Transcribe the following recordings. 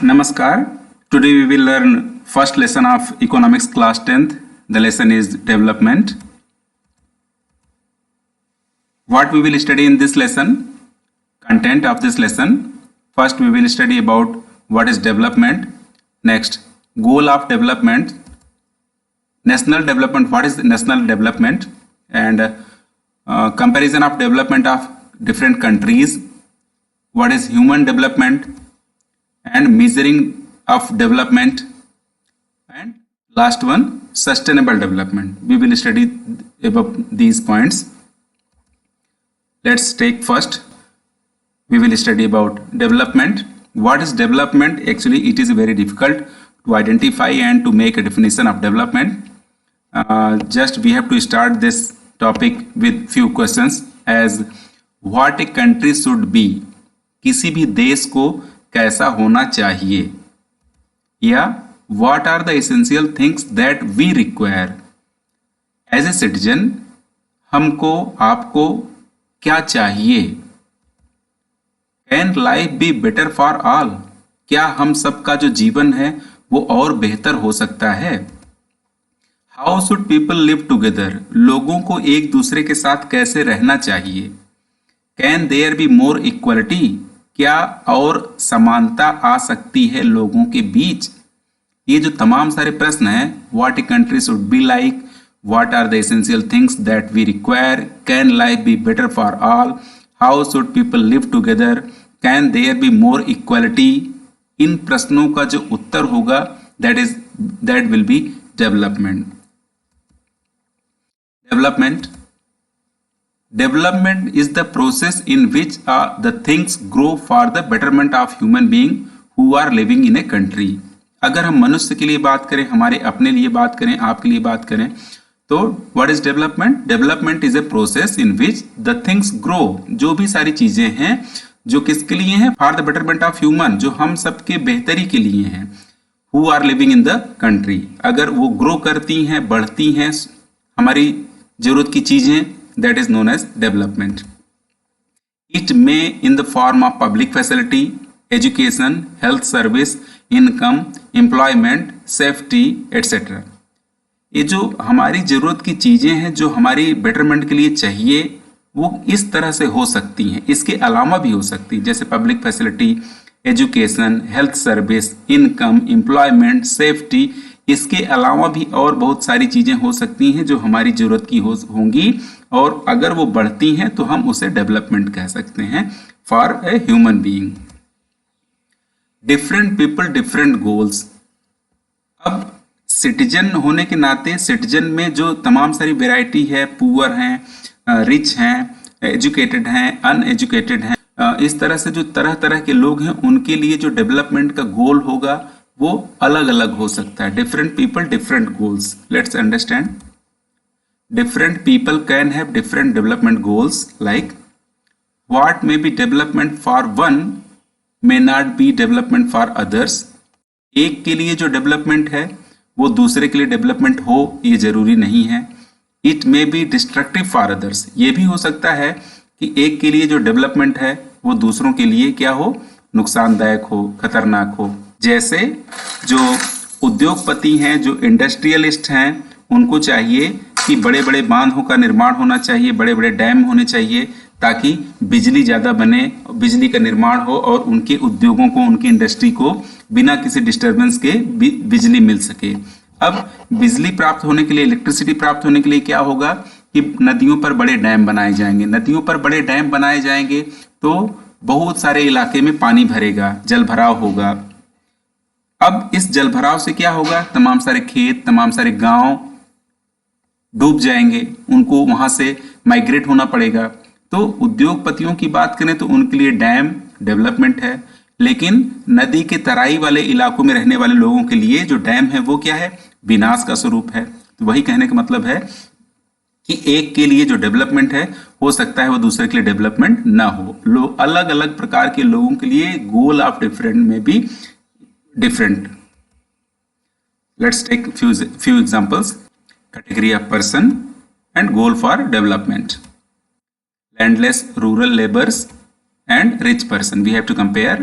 Namaskar. Today we will learn first lesson of economics class 10th. The lesson is development. What we will study in this lesson? Content of this lesson. First we will study about what is development. Next, goal of development. National development. What is national development? And comparison of development of different countries. What is human development? And measuring of development, and last one, sustainable development. We will study about these points. Let's take first. We will study about development. What is development? Actually, it is very difficult to identify and to make a definition of development. Just we have to start this topic with few questions as what a country should be. किसी भी देश को कैसा होना चाहिए, या what are the essential things that we require as a citizen. हमको आपको क्या चाहिए. Can life be better for all? क्या हम सबका जो जीवन है वो और बेहतर हो सकता है. How should people live together? लोगों को एक दूसरे के साथ कैसे रहना चाहिए. Can there be more equality? क्या और समानता आ सकती है लोगों के बीच. ये जो तमाम सारे प्रश्न हैं, what a country should be like, what are the essential things that we require, can life be better for all, how should people live together, can there be more equality. इन प्रश्नों का जो उत्तर होगा that will be development. Development is the process in which the things grow for the betterment of human being who are living in a country. अगर हम मनुष्य के लिए बात करें, हमारे अपने लिए बात करें, आपके लिए बात करें, तो what is development? Development is a process in which the things grow. जो भी सारी चीजें हैं जो किसके लिए हैं, for the betterment of human, जो हम सबके बेहतरी के लिए हैं, who are living in the country. अगर वो ग्रो करती हैं, बढ़ती हैं, हमारी जरूरत की चीजें, that is known as development. It may in the form of public facility, education, health service, income, employment, safety, etc. ये जो हमारी जरूरत की चीजें हैं जो हमारी बेटरमेंट के लिए चाहिए, वो इस तरह से हो सकती हैं. इसके अलावा भी हो सकती है, जैसे public facility, education, health service, income, employment, safety. इसके अलावा भी और बहुत सारी चीजें हो सकती हैं जो हमारी जरूरत की होंगी, और अगर वो बढ़ती हैं तो हम उसे डेवलपमेंट कह सकते हैं for a human being. Different people different goals. अब सिटीजन होने के नाते सिटीजन में जो तमाम सारी वैरायटी है, पुअर हैं, रिच हैं, एजुकेटेड हैं, अनएजुकेटेड हैं, इस तरह से जो तरह तरह के लोग हैं उनके लिए जो डेवलपमेंट का गोल होगा वो अलग अलग हो सकता है. Different people different goals. Let's understand. Different people can have different development goals, like what may be development for one may not be development for others. एक के लिए जो डेवलपमेंट है वो दूसरे के लिए डेवलपमेंट हो ये जरूरी नहीं है. It may be destructive for others. ये भी हो सकता है कि एक के लिए जो डेवलपमेंट है वो दूसरों के लिए क्या हो, नुकसानदायक हो, खतरनाक हो. जैसे जो उद्योगपति हैं, जो इंडस्ट्रियलिस्ट हैं, उनको चाहिए कि बड़े बड़े बांधों का निर्माण होना चाहिए, बड़े बड़े डैम होने चाहिए ताकि बिजली ज़्यादा बने, बिजली का निर्माण हो और उनके उद्योगों को, उनकी इंडस्ट्री को बिना किसी डिस्टरबेंस के बिजली मिल सके. अब बिजली प्राप्त होने के लिए, इलेक्ट्रिसिटी प्राप्त होने के लिए क्या होगा कि नदियों पर बड़े डैम बनाए जाएंगे. नदियों पर बड़े डैम बनाए जाएंगे तो बहुत सारे इलाके में पानी भरेगा, जल भराव होगा. अब इस जल भराव से क्या होगा, तमाम सारे खेत, तमाम सारे गांव डूब जाएंगे, उनको वहां से माइग्रेट होना पड़ेगा. तो उद्योगपतियों की बात करें तो उनके लिए डैम डेवलपमेंट है, लेकिन नदी के तराई वाले इलाकों में रहने वाले लोगों के लिए जो डैम है वो क्या है, विनाश का स्वरूप है. तो वही कहने का मतलब है कि एक के लिए जो डेवलपमेंट है हो सकता है वो दूसरे के लिए डेवलपमेंट ना हो. अलग अलग प्रकार के लोगों के लिए गोल ऑफ डिफरेंट में भी different. Let's take few examples. Category of person and goal for development. Landless rural laborers and rich person. We have to compare.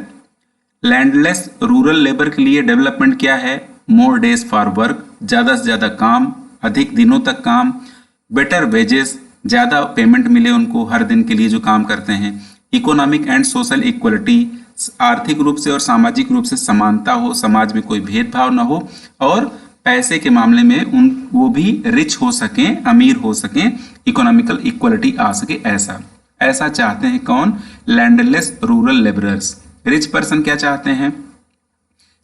Landless rural labour के लिए डेवलपमेंट क्या है? मोर डेज फॉर वर्क, ज़्यादा से ज़्यादा काम, अधिक दिनों तक काम, बेटर वेजेस, ज़्यादा पेमेंट मिले उनको हर दिन के लिए जो काम करते हैं, इकोनॉमिक एंड सोशल इक्वलिटी, आर्थिक रूप से और सामाजिक रूप से समानता हो, समाज में कोई भेदभाव ना हो, और पैसे के मामले में वो भी रिच हो सकें, अमीर हो सकें, इकोनॉमिकल इक्वलिटी आ सके, ऐसा चाहते हैं कौन? Landless rural labourers. Rich person क्या चाहते हैं?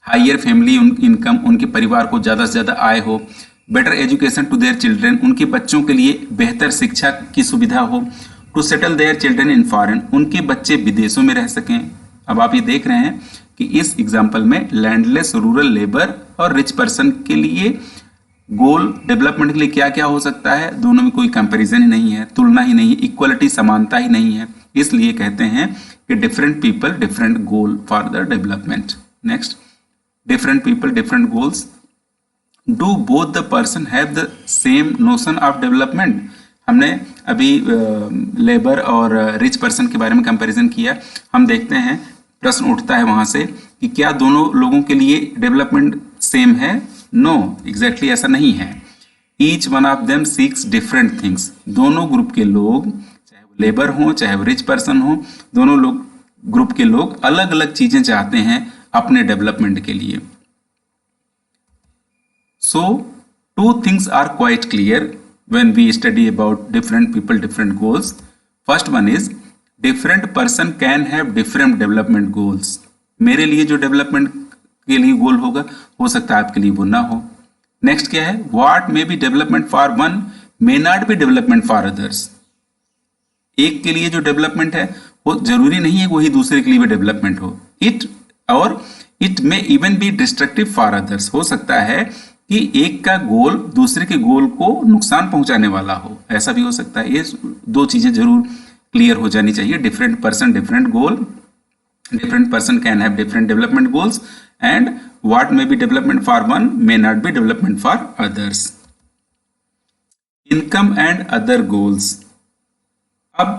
हायर फैमिली इनकम, उनके परिवार को ज़्यादा से ज़्यादा आय हो, better education to their children, उनके बच्चों के लिए बेहतर शिक्षा की सुविधा हो, to settle their children in foreign, उनके बच्चे विदेशों में रह सकें। अब आप ये देख रहे हैं कि इस एग्जाम्पल में लैंडलेस रूरल लेबर और रिच पर्सन के लिए गोल डेवलपमेंट के लिए क्या क्या हो सकता है? दोनों में कोई कंपैरिजन ही नहीं है, तुलना ही नहीं है, इक्वलिटी समानता ही नहीं है, इसलिए कहते हैं कि different people different goal for the development. Next, different people different goals. Do both the person have the same notion of development? हमने अभी लेबर और रिच पर्सन के बारे में कंपैरिजन किया। हम देखते हैं प्रश्न उठता है वहां से कि क्या दोनों लोगों के लिए डेवलपमेंट सेम है? नो, एग्जैक्टली ऐसा नहीं है। Each one of them seeks different things. दोनों ग्रुप के लोग, चाहे वो लेबर हो चाहे वो रिच पर्सन हो, दोनों लोग ग्रुप के लोग अलग अलग चीजें चाहते हैं अपने डेवलपमेंट के लिए। So, two things are quite clear when we study about different people, different goals. First one is different person can have different development goals. मेरे लिए जो डेवलपमेंट के लिए गोल होगा हो सकता है आपके लिए वो ना हो। नेक्स्ट क्या है? What may be development for one may not be development for others. एक के लिए जो डेवलपमेंट है वो जरूरी नहीं है वही दूसरे के लिए भी डेवलपमेंट हो। It may even be destructive for others. हो सकता है कि एक का गोल दूसरे के गोल को नुकसान पहुंचाने वाला हो, ऐसा भी हो सकता है। ये दो चीजें जरूर क्लियर हो जानी चाहिए। Different person different goal, different person can have different development goals, and what may be development for one may not be development for others. Income and other goals. अब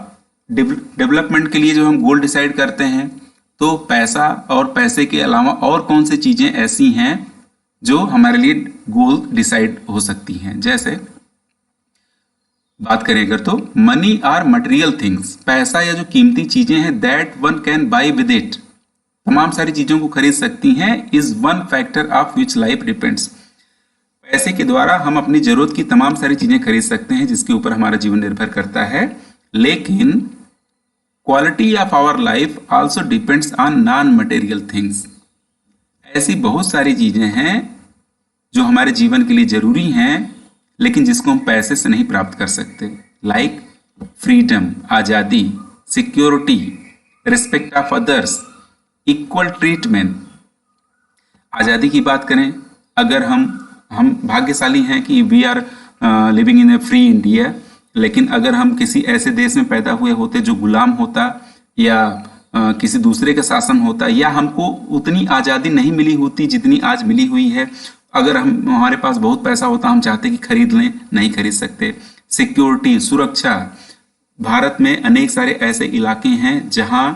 डेवलपमेंट के लिए जो हम गोल डिसाइड करते हैं तो पैसा और पैसे के अलावा और कौन सी चीजें ऐसी हैं जो हमारे लिए गोल डिसाइड हो सकती हैं। जैसे बात करें अगर तो मनी आर मटेरियल थिंग्स, पैसा या जो कीमती चीजें हैं, that one can buy with it, तमाम सारी चीजों को खरीद सकती हैं, is one factor of which life depends. पैसे के द्वारा हम अपनी जरूरत की तमाम सारी चीजें खरीद सकते हैं जिसके ऊपर हमारा जीवन निर्भर करता है, लेकिन quality of our life also depends on non material things. ऐसी बहुत सारी चीजें हैं जो हमारे जीवन के लिए जरूरी हैं लेकिन जिसको हम पैसे से नहीं प्राप्त कर सकते, लाइक फ्रीडम, आजादी, security, respect of others, equal treatment. आजादी की बात करें, अगर हम भाग्यशाली हैं कि we are living in a free India, लेकिन अगर हम किसी ऐसे देश में पैदा हुए होते जो गुलाम होता या किसी दूसरे का शासन होता, या हमको उतनी आज़ादी नहीं मिली होती जितनी आज मिली हुई है, अगर हमारे पास बहुत पैसा होता, हम चाहते कि खरीद लें, नहीं खरीद सकते। सिक्योरिटी, सुरक्षा, भारत में अनेक सारे ऐसे इलाके हैं जहां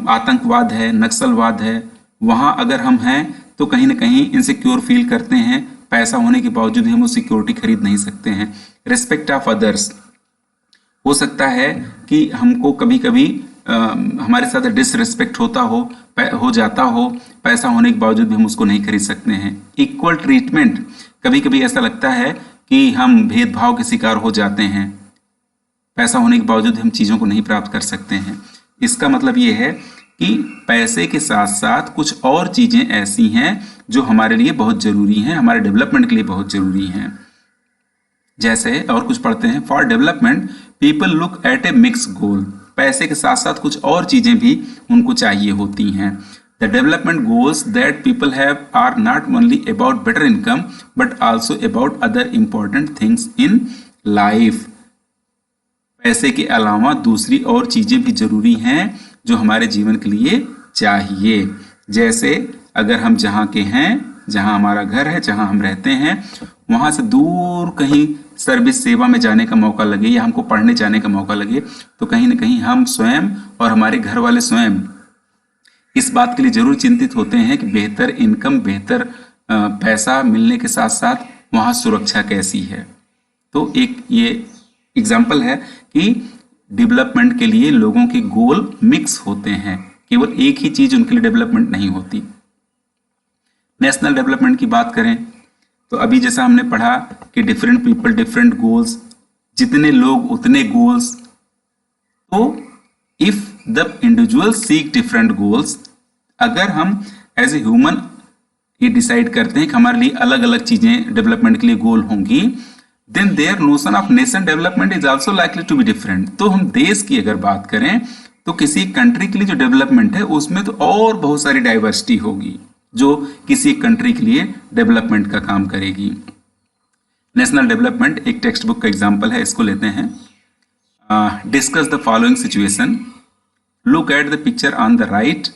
आतंकवाद है, नक्सलवाद है, वहां अगर हम हैं तो कहीं ना कहीं इनसिक्योर फील करते हैं, पैसा होने के बावजूद भी हम वो सिक्योरिटी खरीद नहीं सकते हैं। रिस्पेक्ट ऑफ अदर्स, हो सकता है कि हमको कभी कभी हमारे साथ डिसरिस्पेक्ट हो जाता हो, पैसा होने के बावजूद भी हम उसको नहीं खरीद सकते हैं। इक्वल ट्रीटमेंट, कभी कभी ऐसा लगता है कि हम भेदभाव के शिकार हो जाते हैं, पैसा होने के बावजूद हम चीज़ों को नहीं प्राप्त कर सकते हैं। इसका मतलब ये है कि पैसे के साथ साथ कुछ और चीज़ें ऐसी हैं जो हमारे लिए बहुत ज़रूरी हैं, हमारे डेवलपमेंट के लिए बहुत ज़रूरी हैं। जैसे और कुछ पढ़ते हैं, for development people look at a mix goal. पैसे के साथ साथ कुछ और चीजें भी उनको चाहिए होती हैं। The development goals that people have are not only about better income but also about other important things in life. पैसे के अलावा दूसरी और चीजें भी जरूरी हैं जो हमारे जीवन के लिए चाहिए। जैसे अगर हम जहाँ के हैं, जहाँ हमारा घर है, जहाँ हम रहते हैं, वहां से दूर कहीं सर्विस सेवा में जाने का मौका लगे या हमको पढ़ने जाने का मौका लगे, तो कहीं ना कहीं हम स्वयं और हमारे घर वाले स्वयं इस बात के लिए जरूर चिंतित होते हैं कि बेहतर इनकम, बेहतर पैसा मिलने के साथ साथ वहाँ सुरक्षा कैसी है। तो एक ये एग्जाम्पल है कि डेवलपमेंट के लिए लोगों के गोल मिक्स होते हैं, केवल एक ही चीज उनके लिए डेवलपमेंट नहीं होती। नेशनल डेवलपमेंट की बात करें तो अभी जैसा हमने पढ़ा कि डिफरेंट पीपल डिफरेंट गोल्स, जितने लोग उतने गोल्स। तो if the individual seek different goals, अगर हम एज ए ह्यूमन ये डिसाइड करते हैं कि हमारे लिए अलग अलग चीजें डेवलपमेंट के लिए गोल होंगी, then their notion of nation development is also likely to be different. तो हम देश की अगर बात करें तो किसी कंट्री के लिए जो डेवलपमेंट है उसमें तो और बहुत सारी डाइवर्सिटी होगी जो किसी कंट्री के लिए डेवलपमेंट का काम करेगी। नेशनल डेवलपमेंट एक टेक्स्ट बुक का एग्जाम्पल है, इसको लेते हैं। Discuss the following situation, look at the picture on the right,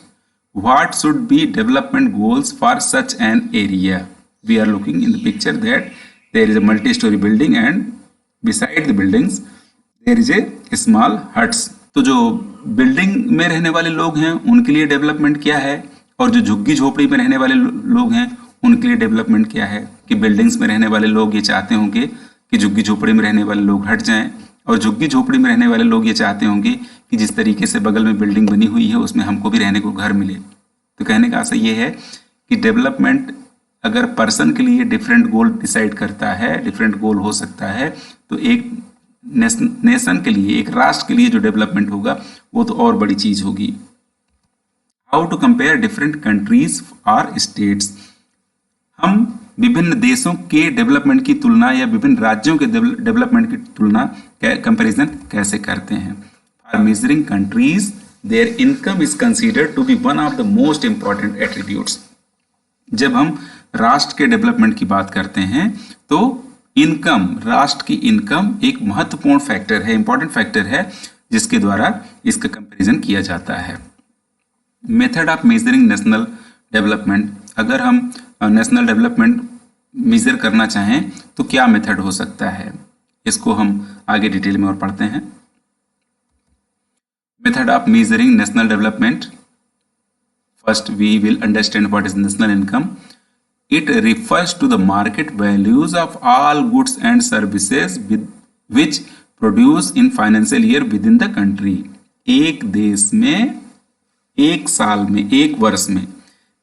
what should be development goals for such an area? We are looking in the picture that there is a multi-story building and beside the buildings there is a small huts. तो जो building में रहने वाले लोग हैं उनके लिए development क्या है, और जो झुग्गी झोपड़ी में रहने वाले लोग हैं उनके लिए डेवलपमेंट क्या है। कि बिल्डिंग्स में रहने वाले लोग ये चाहते होंगे कि झुग्गी झोपड़ी में रहने वाले लोग हट जाएं, और झुग्गी झोपड़ी में रहने वाले लोग ये चाहते होंगे कि जिस तरीके से बगल में बिल्डिंग बनी हुई है उसमें हमको भी रहने को घर मिले। तो कहने का आशय ये है कि डेवलपमेंट अगर पर्सन के लिए डिफरेंट गोल डिसाइड करता है, डिफरेंट गोल हो सकता है, तो एक नेशन के लिए, एक राष्ट्र के लिए जो डेवलपमेंट होगा वो तो और बड़ी चीज होगी। How to compare different countries और स्टेट्स, हम विभिन्न देशों के डेवलपमेंट की तुलना या विभिन्न राज्यों के डेवलपमेंट की तुलना, कंपैरिजन कैसे करते हैं। For measuring countries their income is considered to be one of the most important attributes. जब हम राष्ट्र के डेवलपमेंट की बात करते हैं तो इनकम, राष्ट्र की इनकम एक महत्वपूर्ण फैक्टर है, इंपॉर्टेंट फैक्टर है जिसके द्वारा इसका कंपैरिजन किया जाता है। Method of measuring national development, अगर हम नेशनल डेवलपमेंट मेजर करना चाहें तो क्या मेथड हो सकता है, इसको हम आगे डिटेल में और पढ़ते हैं। Method of measuring national development, first we will understand what is national income. It refers to the market values of all goods and services which produce in financial year within the country. एक देश में, एक साल में, एक वर्ष में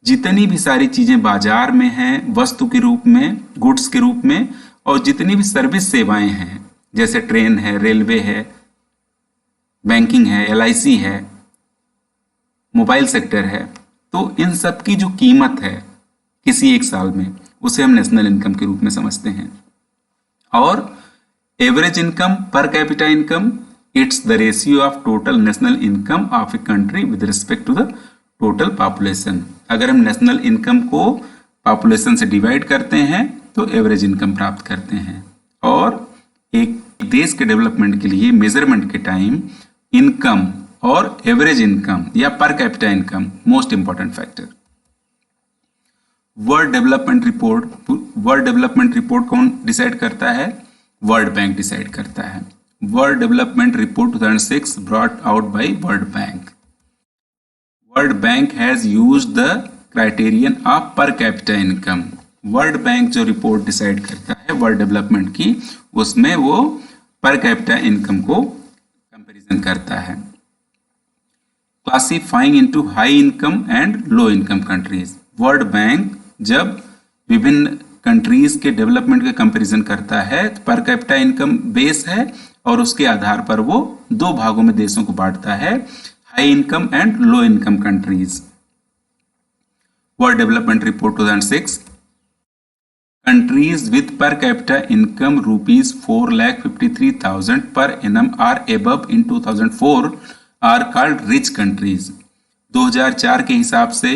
जितनी भी सारी चीजें बाजार में हैं वस्तु के रूप में, गुड्स के रूप में, और जितनी भी सर्विस सेवाएं हैं जैसे ट्रेन है, रेलवे है, बैंकिंग है, LIC है, मोबाइल सेक्टर है, तो इन सब की जो कीमत है किसी एक साल में उसे हम नेशनल इनकम के रूप में समझते हैं। और average income, per capita income, it's the ratio of total national income of a country with respect to the total population. अगर हम नेशनल इनकम को पॉपुलेशन से डिवाइड करते हैं तो एवरेज इनकम प्राप्त करते हैं। और एक देश के डेवलपमेंट के लिए मेजरमेंट के टाइम इनकम और एवरेज इनकम या पर capita income most important factor. World development report कौन डिसाइड करता है? वर्ल्ड बैंक डिसाइड करता है। World development report 2006 brought out by world bank. World bank has used the criterion of per capita income. World bank जो report decide करता है world development की, उसमें वो पर कैपिटा इनकम को कंपैरिजन करता है। Classifying into high income and low income countries. World bank जब विभिन्न कंट्रीज के डेवलपमेंट का कंपैरिजन करता है तो पर कैपिटा इनकम बेस है और उसके आधार पर वो दो भागों में देशों को बांटता है, high income and low income countries. World development report 2006, countries with per capita income rupees 4,53,000 per annum or above in 2004 are called rich countries। 2004 के हिसाब से,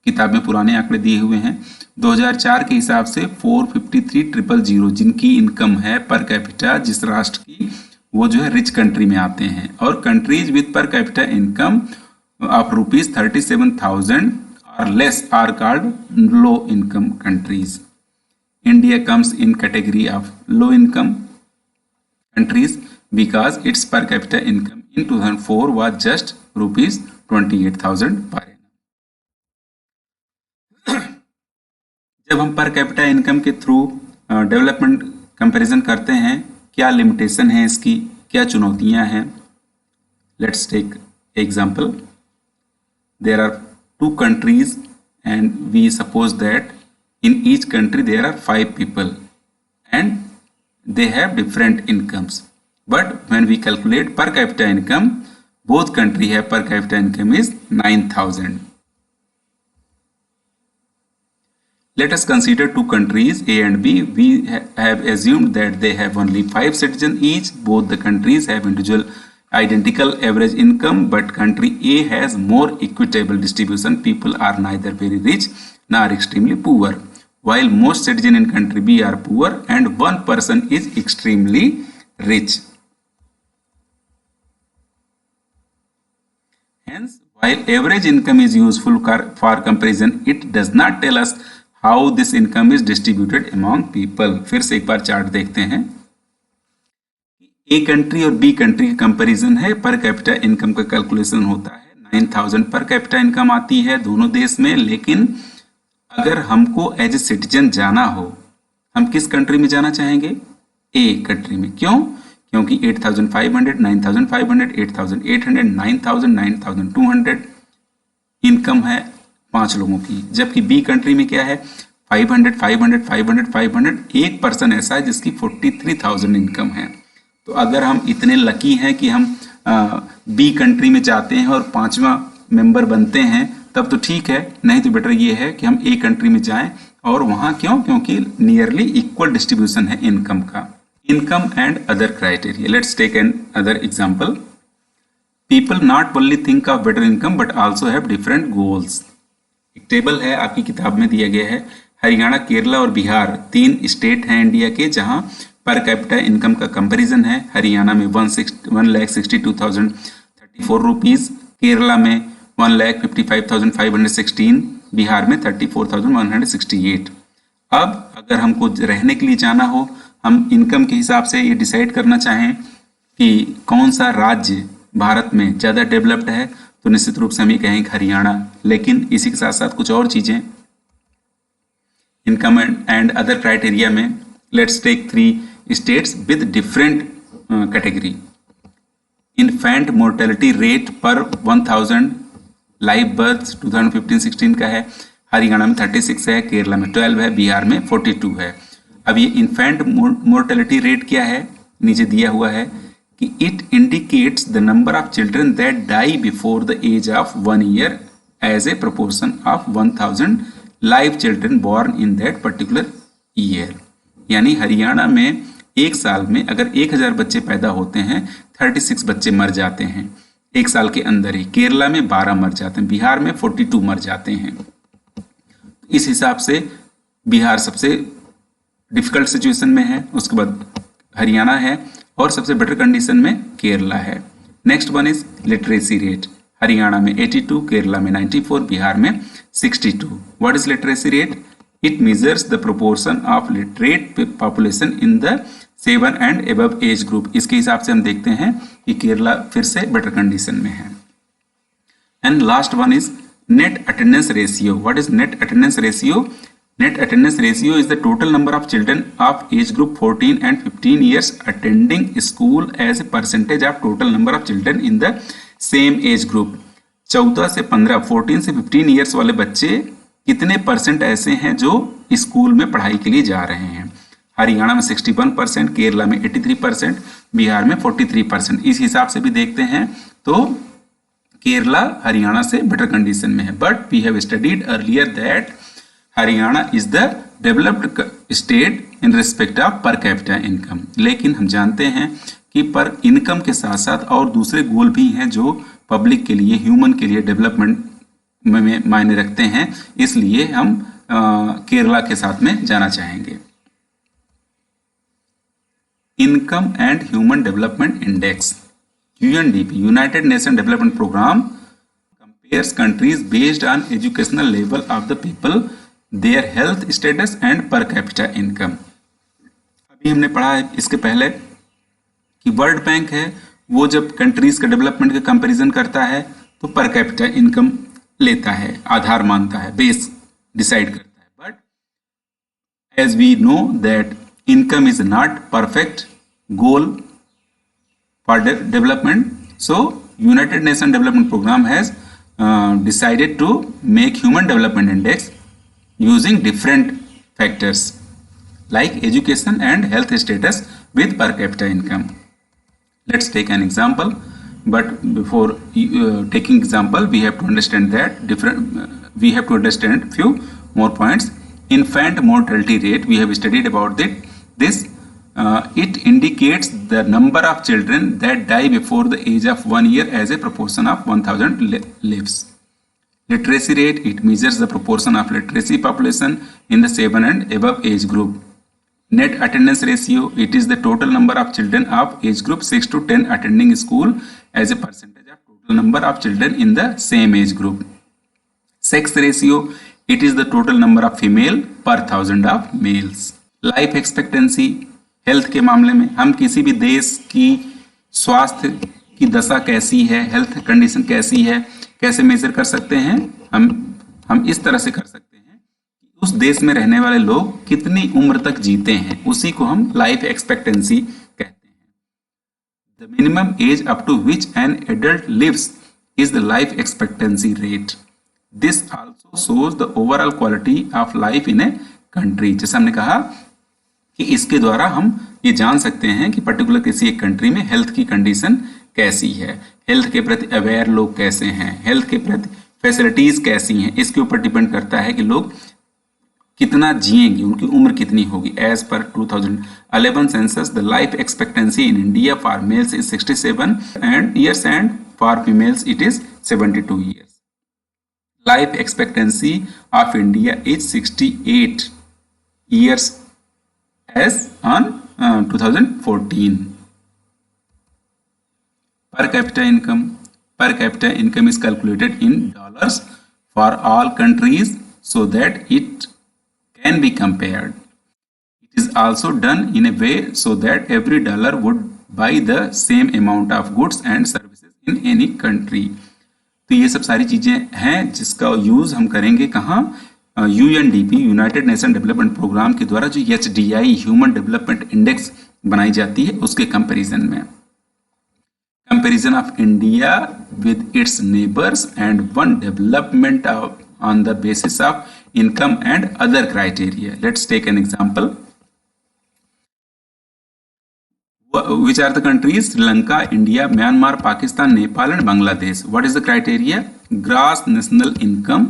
किताब में पुराने आंकड़े दिए हुए हैं, 2004 के हिसाब से 453,000 जिनकी इनकम है पर कैपिटा जिस राष्ट्र की, वो जो है रिच कंट्री में आते हैं। और countries with per capita income of rupees 37,000 और less are called low income countries. India comes in category of low income countries because its per capita income in 2004 was just rupees 28,000 per annum। जब हम per capita income के through development comparison करते हैं, क्या limitation है इसकी, क्या चुनौतियां हैं? Let's take example. There are 2 countries and we suppose that in each country there are 5 people and they have different incomes, but when we calculate per capita income, both country have per capita income is 9,000. Let us consider 2 countries A and B. We have assumed that they have only 5 citizens each. Both the countries have individual identical average income, but country A has more equitable distribution. People are neither very rich nor extremely poor, while most citizens in country B are poor and one person is extremely rich. Hence, while average income is useful for comparison, it does not tell us how this income is distributed among people. फिर से एक bar chart देखते हैं. A country और B country का comparison है, पर capita income का कैलकुलेशन होता है. 9,000 पर कैपिटा इनकम आती है दोनों देश में, लेकिन अगर हमको एज ए सिटीजन जाना हो, हम किस कंट्री में जाना चाहेंगे? ए कंट्री में. क्यों? क्योंकि 8,500, 9,500, 8,800, 9,000, 9,200 इनकम है 5 लोगों की, जबकि बी कंट्री में क्या है? 500, 500, 500, 500. एक पर्सन ऐसा है जिसकी 43,000 इनकम है. तो अगर हम इतने लकी हैं कि हम बी कंट्री में जाते हैं और 5वां मेंबर बनते हैं, तब तो ठीक है, नहीं तो बेटर ये है कि हम ए कंट्री में जाएं. और वहां क्यों? क्योंकि नियरली इक्वल डिस्ट्रीब्यूशन है इनकम का. Income and other criteria. Let's take another example. People not only think of better income but also have different goals. एक टेबल है आपकी किताब में दिया गया है. हरियाणा, केरला और बिहार 3 स्टेट हैं इंडिया के जहां पर कैपिटा इनकम का कंपैरिजन है. हरियाणा में 1,62,034 रुपीज, केरला में 1,55,516, बिहार में 34,168. अब अगर हमको रहने के लिए जाना हो, हम इनकम के हिसाब से ये डिसाइड करना चाहें कि कौन सा राज्य भारत में ज़्यादा डेवलप्ड है, तो निश्चित रूप से हम ये कहेंगे हरियाणा. लेकिन इसी के साथ साथ कुछ और चीज़ें इनकम एंड अदर क्राइटेरिया में. Let's take 3 states with different category. Infant mortality rate per 1,000 live births 2015-16 का है. हरियाणा में 36 है, केरला में 12 है, बिहार में 42 है. अब ये इन्फेंट मोर्टेलिटी रेट क्या है? नीचे दिया हुआ है कि it indicates the number of children that die before the age of 1 year as a proportion of 1,000 live children born in that particular year. यानी हरियाणा में एक साल में अगर 1,000 बच्चे पैदा होते हैं, 36 बच्चे मर जाते हैं एक साल के अंदर ही. केरला में 12 मर जाते हैं, बिहार में 42 मर जाते हैं. इस हिसाब से बिहार सबसे डिफिकल्ट सिचुएशन में है, उसके बाद हरियाणा है और सबसे बेटर कंडीशन में केरला है. Next one is literacy rate. Haryana में 82, केरला में 94, बिहार में 62. What is literacy rate? It measures the proportion of literate population in the 7 and above age group. इसके हिसाब से हम देखते हैं कि केरला फिर से बेटर कंडीशन में है. And last one is net attendance ratio. What is net attendance ratio? Net attendance ratio is the total number of children of age group 14 and 15 years attending school as a percentage of total number of children in the same age group. 14 से 15, 14 से 15 years वाले बच्चे कितने percent ऐसे हैं जो school में पढ़ाई के लिए जा रहे हैं? हरियाणा में 61%, केरला में 83%, बिहार में 43%. इस हिसाब से भी देखते हैं तो केरला हरियाणा से बेटर कंडीशन में है. But we have studied earlier that Haryana is the developed state in respect of per capita income. लेकिन हम जानते हैं कि पर इनकम के साथ साथ और दूसरे गोल भी हैं जो पब्लिक के लिए, ह्यूमन के लिए डेवलपमेंट में मायने रखते हैं. इसलिए हम केरला के साथ में जाना चाहेंगे. Income and human development index, UNDP, united nation development programme, compares countries based on educational level of the people, their health status and per capita income. अभी हमने पढ़ा है इसके पहले कि वर्ल्ड बैंक है वो जब कंट्रीज का डेवलपमेंट का कंपैरिजन करता है तो पर कैपिटा इनकम लेता है, आधार मानता है, बेस डिसाइड करता है. But as we know that income is not perfect goal for development, so United Nations Development Program has decided to make Human Development Index using different factors like education and health status with per capita income. Let's take an example, but before taking example, we have to understand that we have to understand few more points. Infant mortality rate, we have studied about this. It indicates the number of children that die before the age of 1 year as a proportion of 1000 lives. Literacy rate, it measures the proportion of literacy population in the 7 and above age group. Net attendance ratio, it is the total number of children of age group 6 to 10 attending school as a percentage of total number of children in the same age group. Sex ratio, it is the total number of female per 1000 of males. Life expectancy, health के मामले में हम किसी भी देश की स्वास्थ्य की दशा कैसी है, हेल्थ कंडीशन कैसी है, कैसे मेजर कर सकते हैं? हम इस तरह से कर सकते हैं कि उस देश में रहने वाले लोग कितनी उम्र तक जीते हैं, उसी को हम लाइफ एक्सपेक्टेंसी कहते हैं. The minimum age up to which an adult lives is the life expectancy rate. This also shows the overall quality of life in a country. जैसे हमने कहा कि इसके द्वारा हम ये जान सकते हैं कि पर्टिकुलर किसी एक कंट्री में हेल्थ की कंडीशन कैसी है, हेल्थ के प्रति अवेयर लोग कैसे हैं, हेल्थ के प्रति फैसिलिटीज कैसी हैं. इसके ऊपर डिपेंड करता है कि लोग कितना जिएंगे, उनकी उम्र कितनी होगी. As per 2011 census the life expectancy in India for males is 67 years and for females it is 72 years. Life expectancy of India is 68 years as on 2014. Per capita income is calculated in dollars for all countries so that it can be compared. It is also done in a way so that every dollar would buy the same amount of goods and services in any country. तो ये सब सारी चीजें हैं जिसका use हम करेंगे कहाँ? UNDP united nation development programme के द्वारा जो HDI ह्यूमन डेवलपमेंट इंडेक्स बनाई जाती है उसके कंपैरिजन में. Comparison of India with its neighbours and one development on the basis of income and other criteria. Let's take an example. Which are the countries? Sri Lanka, India, Myanmar, Pakistan, Nepal and Bangladesh. What is the criteria? Gross national income,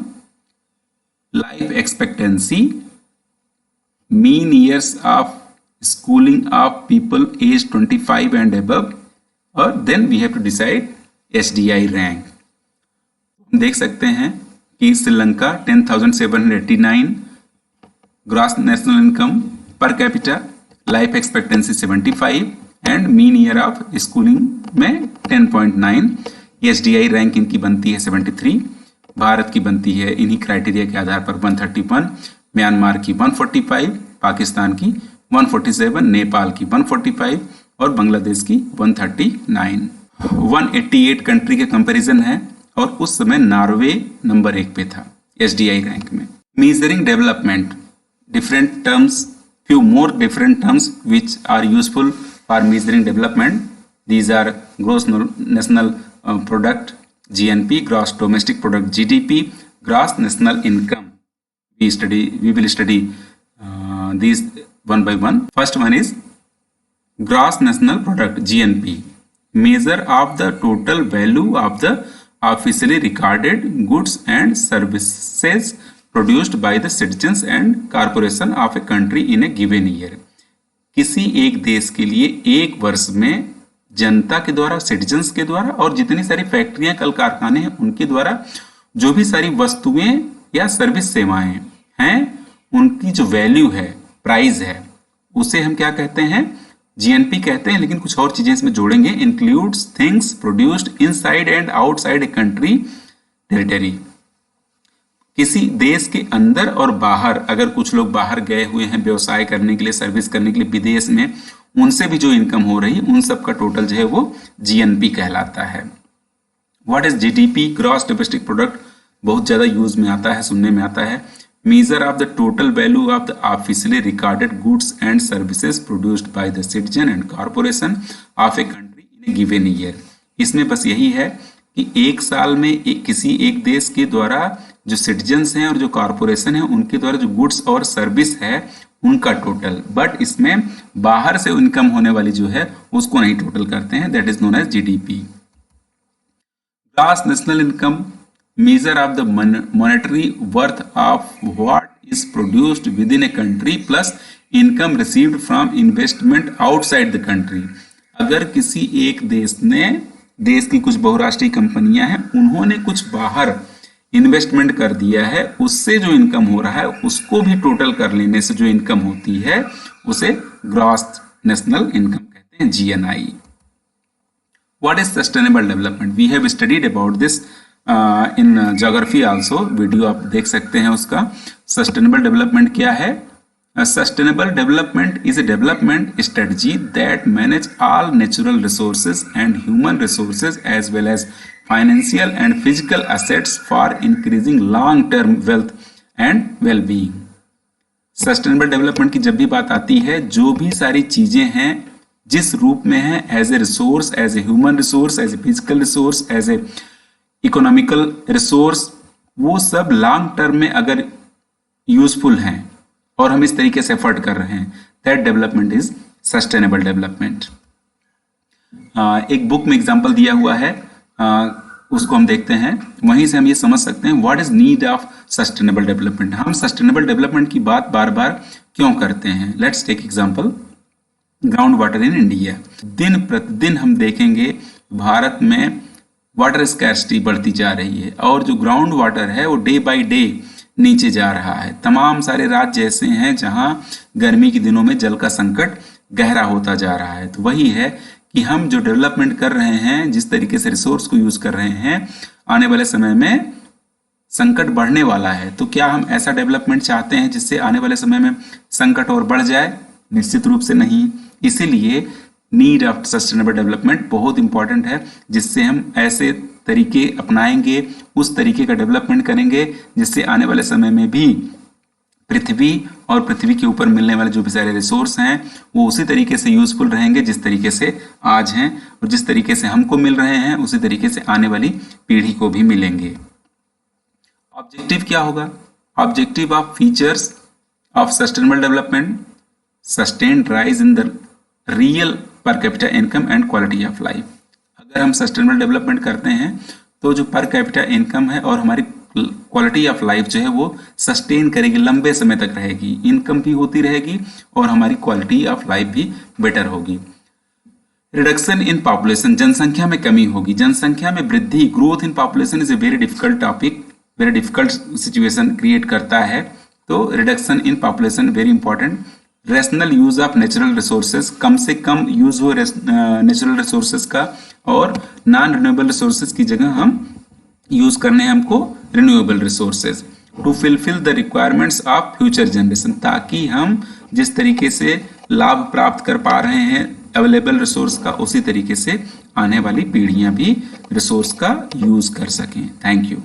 life expectancy, mean years of schooling of people aged 25 and above, or then we have to decide HDI rank. हम देख सकते हैं कि Sri Lanka 10,789 gross national income per capita, life expectancy 75 and mean year of schooling में 10.9. HDI rank इनकी बनती है 73. भारत की बनती है इन्हीं क्राइटेरिया के आधार पर 131, म्यांमार की 145, पाकिस्तान की 147, नेपाल की 145 और बांग्लादेश की 139. 188 कंट्री के कंपैरिजन है और उस समय नॉर्वे नंबर 1 पे था HDI रैंक में. Measuring development, different terms, few more different terms which are useful for measuring development. These are gross national product GNP, gross domestic product GDP, gross national income. We will study these one by one. First one is gross national product GNP, measure of the total value of the officially recorded goods and services produced by the citizens and corporation of a country in a given year. किसी एक देश के लिए एक वर्ष में जनता के द्वारा, सिटीजन्स के द्वारा और जितनी सारी फैक्ट्रियां, कल कारखाने हैं उनके द्वारा जो भी सारी वस्तुएं या सर्विस सेवाएं हैं उनकी जो वैल्यू है, प्राइस है, उसे हम क्या कहते हैं? GNP कहते हैं. लेकिन कुछ और चीजें इसमें जोड़ेंगे. Includes things produced inside and outside a country territory. किसी देश के अंदर और बाहर, अगर कुछ लोग बाहर गए हुए हैं व्यवसाय करने के लिए, सर्विस करने के लिए विदेश में, उनसे भी जो इनकम हो रही उन सब का टोटल जो है वो GNP कहलाता है. What is GDP? Gross domestic product. बहुत ज्यादा यूज में आता है, सुनने में आता है. measure of the total value of the officially recorded goods and services produced by the citizen and corporation of a country in a given year। इसमें बस यही है कि एक साल में किसी एक देश के द्वारा जो सिटीजन्स हैं और जो कॉरपोरेशन है उनके द्वारा जो गुड्स और सर्विस है उनका टोटल, बट इसमें बाहर से इनकम होने वाली जो है उसको नहीं टोटल करते हैं, that is known as GDP. Gross national income measure of the monetary worth of what is produced within a country plus income received from investment outside the country। अगर किसी एक देश की कुछ बहुराष्ट्रीय कंपनियां हैं, उन्होंने कुछ बाहर इन्वेस्टमेंट कर दिया है, उससे जो इनकम हो रहा है उसको भी टोटल कर लेने से जो इनकम होती है उसे ग्रॉस नेशनल इनकम कहते हैं, GNI। What is sustainable development? We have studied about this in geography also, video आप देख सकते हैं उसका। सस्टेनेबल डेवलपमेंट क्या है? Sustainable development is a development strategy that manage all natural resources and human resources as well as financial and physical assets for increasing long term wealth and well being. Sustainable development की जब भी बात आती है, जो भी सारी चीजें हैं जिस रूप में है, as a resource, as a human resource, as a physical resource, as a economical resource, वो सब लॉन्ग टर्म में अगर यूजफुल हैं और हम इस तरीके से एफर्ट कर रहे हैं, that development is sustainable development. एक बुक में एग्जांपल दिया हुआ है, उसको हम देखते हैं, वहीं से हम ये समझ सकते हैं what is need of sustainable development. हम सस्टेनेबल डेवलपमेंट की बात बार बार क्यों करते हैं? Let's take example ground water in India. दिन प्रतिदिन हम देखेंगे भारत में वाटर स्कैर्सिटी बढ़ती जा रही है और जो ग्राउंड वाटर है वो डे बाय डे नीचे जा रहा है। तमाम सारे राज्य ऐसे हैं जहां गर्मी के दिनों में जल का संकट गहरा होता जा रहा है। तो वही है कि हम जो डेवलपमेंट कर रहे हैं, जिस तरीके से रिसोर्स को यूज कर रहे हैं, आने वाले समय में संकट बढ़ने वाला है। तो क्या हम ऐसा डेवलपमेंट चाहते हैं जिससे आने वाले समय में संकट और बढ़ जाए? निश्चित रूप से नहीं। इसीलिए नीड ऑफ सस्टेनेबल डेवलपमेंट बहुत इंपॉर्टेंट है, जिससे हम ऐसे तरीके अपनाएंगे, उस तरीके का डेवलपमेंट करेंगे जिससे आने वाले समय में भी पृथ्वी और पृथ्वी के ऊपर मिलने वाले जो भी सारे रिसोर्स हैं वो उसी तरीके से यूजफुल रहेंगे जिस तरीके से आज हैं, और जिस तरीके से हमको मिल रहे हैं उसी तरीके से आने वाली पीढ़ी को भी मिलेंगे। ऑब्जेक्टिव क्या होगा? Objective of features of sustainable development: sustained rise in the real पर capita income and quality of life. अगर हम सस्टेनेबल डेवलपमेंट करते हैं तो जो पर कैपिटा इनकम है और हमारी क्वालिटी ऑफ लाइफ जो है वो सस्टेन करेगी, लंबे समय तक रहेगी, इनकम भी होती रहेगी और हमारी क्वालिटी ऑफ लाइफ भी बेटर होगी। रिडक्शन इन पॉपुलेशन, जनसंख्या में कमी होगी, जनसंख्या में वृद्धि, growth in population is a very difficult topic, very difficult situation create करता है। तो reduction in population very important. Rational use of natural resources, कम से कम यूज हो नेचुरल रिसोर्सेज का, और नॉन रिन्यूएबल रिसोर्सेज की जगह हम यूज करने हैं हमको renewable resources. To fulfil the requirements of future generation, ताकि हम जिस तरीके से लाभ प्राप्त कर पा रहे हैं अवेलेबल रिसोर्स का, उसी तरीके से आने वाली पीढ़ियां भी रिसोर्स का यूज कर सकें। Thank you.